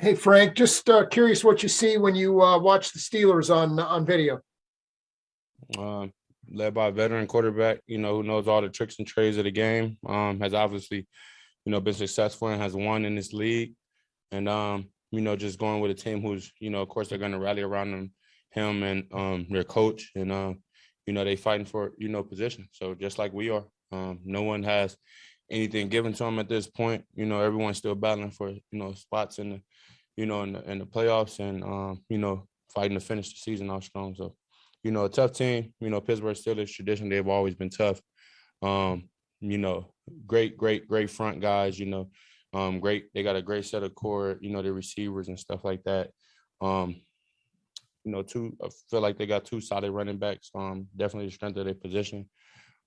Hey, Frank, just curious what you see when you watch the Steelers on video. um, Led by a veteran quarterback, who knows all the tricks and trades of the game, has obviously, been successful and has won in this league. And, just going with a team who's, of course, they're going to rally around him and their coach. And, they fighting for, position. So just like we are, no one has anything given to them at this point. Everyone's still battling for, spots in the, in the playoffs and, fighting to finish the season off strong. So, a tough team. Pittsburgh Steelers tradition, they've always been tough. Um, you know, great front guys, great. They got a great set of core, the receivers and stuff like that. Um, I feel like they got two solid running backs. Definitely the strength of their position.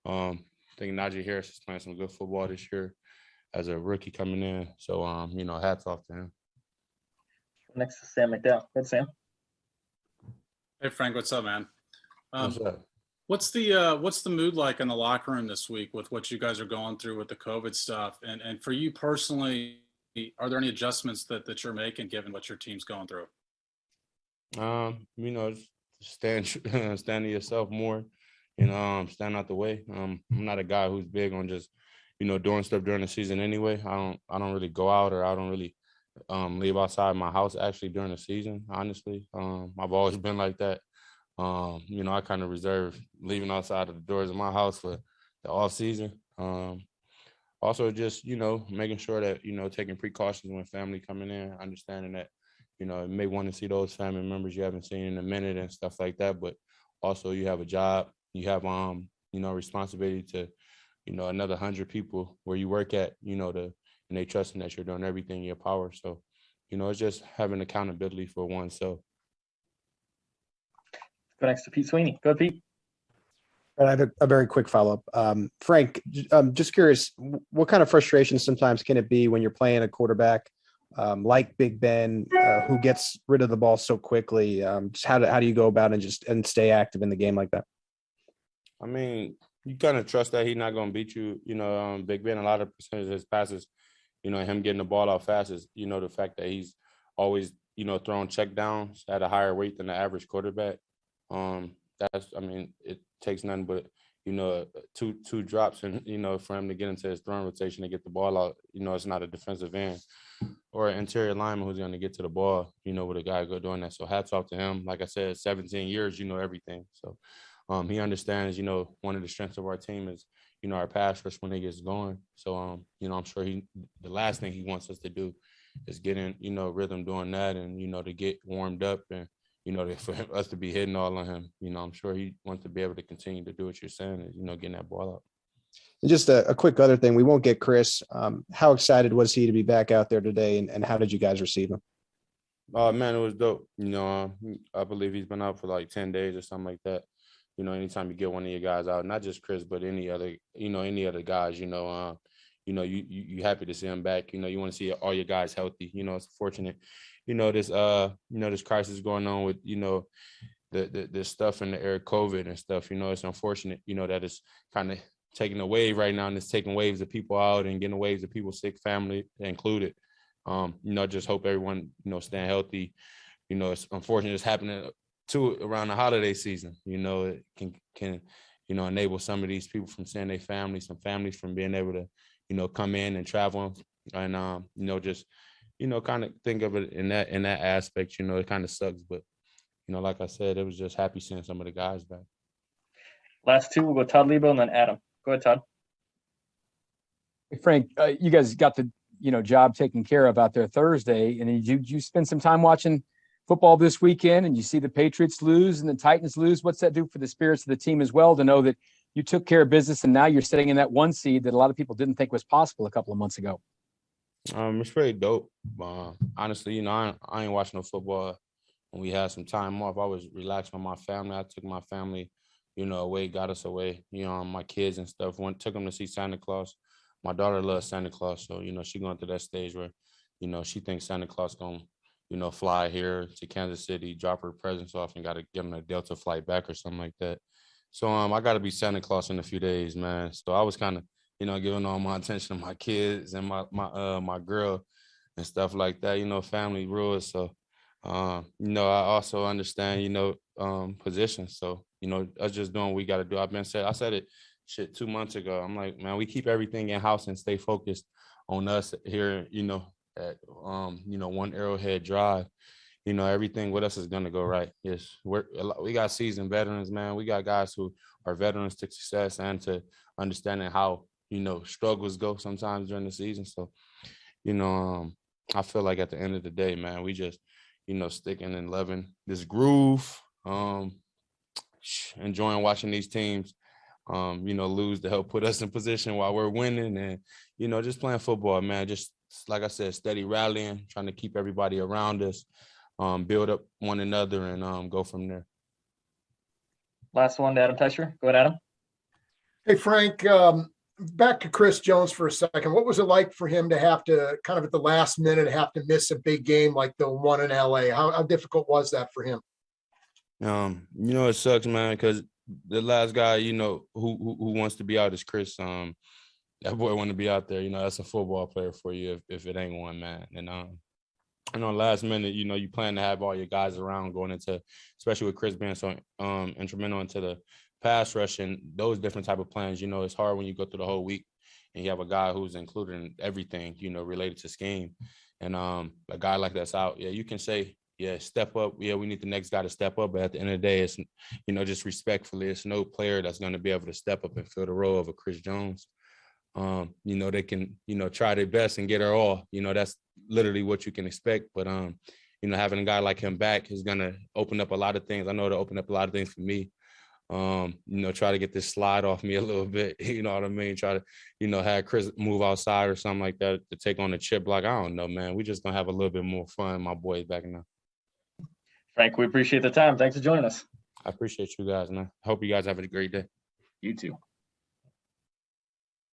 I think Najee Harris is playing some good football this year as a rookie coming in. So, hats off to him. Next to Sam McDowell. Good, Sam. Hey Frank, what's up, man? What's up? What's the mood like in the locker room this week with what you guys are going through with the COVID stuff? And for you personally, are there any adjustments that you're making given what your team's going through? Stand to yourself more, stand out the way. I'm not a guy who's big on just, doing stuff during the season anyway. I don't really go out or I don't really leave outside my house actually during the season, honestly. I've always been like that. I kind of reserve leaving outside of the doors of my house for the off season. Also just, making sure that, taking precautions when family coming in, understanding that, you may want to see those family members you haven't seen in a minute and stuff like that. But also you have a job, you have, responsibility to, another 100 people where you work at, and they trusting that you're doing everything in your power. So, it's just having accountability for oneself. Go next to Pete Sweeney. Go, Pete. I have a very quick follow-up. Frank, I'm just curious, what kind of frustration sometimes can it be when you're playing a quarterback like Big Ben, who gets rid of the ball so quickly? Just how do you go about it and stay active in the game like that? I mean, you kind of trust that he's not going to beat you. Big Ben, a lot of percentage of his passes, him getting the ball out fast is, the fact that he's always, throwing check downs at a higher rate than the average quarterback. It takes nothing but, two drops and, for him to get into his throwing rotation and get the ball out. It's not a defensive end or an interior lineman who's going to get to the ball, with a guy doing that. So hats off to him. Like I said, 17 years, everything. So he understands, one of the strengths of our team is, our pass rush when it gets going. So, I'm sure the last thing he wants us to do is get in, rhythm doing that and, to get warmed up and, for us to be hitting all on him. I'm sure he wants to be able to continue to do what you're saying is, getting that ball out. And just a quick other thing, we won't get Chris. How excited was he to be back out there today, and how did you guys receive him? Man, it was dope. I believe he's been out for like 10 days or something like that. Anytime you get one of your guys out, not just Chris, but any other guys, you happy to see him back. You want to see all your guys healthy. It's fortunate. This crisis going on with, the stuff in the air, COVID and stuff. It's unfortunate, that it's kind of taking a wave right now and it's taking waves of people out and getting waves of people sick, family included. Just hope everyone, staying healthy. It's unfortunate it's happening too around the holiday season. It can enable some of these people from seeing their families, some families from being able to, come in and travel and, just, kind of think of it in that aspect. It kind of sucks, but, like I said, it was just happy seeing some of the guys back. Last two, we'll go Todd Lebo and then Adam. Go ahead, Todd. Hey, Frank, you guys got the job taken care of out there Thursday, and did you spend some time watching football this weekend, and you see the Patriots lose and the Titans lose? What's that do for the spirits of the team as well, to know that you took care of business and now you're sitting in that one seed that a lot of people didn't think was possible a couple of months ago? It's pretty dope. Honestly, I ain't watching no football when we had some time off. I was relaxed with my family. I took my family, away, got us away. My kids and stuff took them to see Santa Claus. My daughter loves Santa Claus, so she going through that stage where, she thinks Santa Claus gonna, fly here to Kansas City, drop her presents off, and got to get them a Delta flight back or something like that. So I got to be Santa Claus in a few days, man. So I was kind of, giving all my attention to my kids and my girl, and stuff like that. You know, family rules. So, you know, I also understand, you know, positions. So, you know, us just doing what we got to do. I said it 2 months ago. I'm like, man, we keep everything in house and stay focused on us here, you know, at, you know, One Arrowhead Drive. You know, everything with us is going to go right. Yes, we got seasoned veterans, man. We got guys who are veterans to success and to understanding how, you know, struggles go sometimes during the season. So, you know, I feel like at the end of the day, man, we just, you know, sticking and loving this groove, enjoying watching these teams, you know, lose to help put us in position while we're winning, and, you know, just playing football, man. Just like I said, steady rallying, trying to keep everybody around us, build up one another, and go from there. Last one to Adam Teicher. Go ahead, Adam. Hey, Frank, back to Chris Jones for a second. What was it like for him to have to kind of at the last minute have to miss a big game like the one in LA? How difficult was that for him? You know, it sucks, man, because the last guy, you know, who wants to be out is Chris. That boy want to be out there. You know, that's a football player for you if it ain't one, man. And you know, last minute, you know, you plan to have all your guys around going into, especially with Chris being so instrumental into the pass rush and those different type of plans. You know, it's hard when you go through the whole week and you have a guy who's included in everything, you know, related to scheme. And a guy like that's out, yeah, you can say, yeah, step up. Yeah, we need the next guy to step up. But at the end of the day, it's, you know, just respectfully, it's no player that's going to be able to step up and fill the role of a Chris Jones. You know, they can, you know, try their best and get her all. You know, that's literally what you can expect. But, you know, having a guy like him back is going to open up a lot of things. I know it'll open up a lot of things for me. You know, try to get this slide off me a little bit. You know what I mean? Try to, you know, have Chris move outside or something like that to take on the chip block. I don't know, man. We just going to have a little bit more fun. My boys back now. Frank, we appreciate the time. Thanks for joining us. I appreciate you guys, man. I hope you guys have a great day. You too.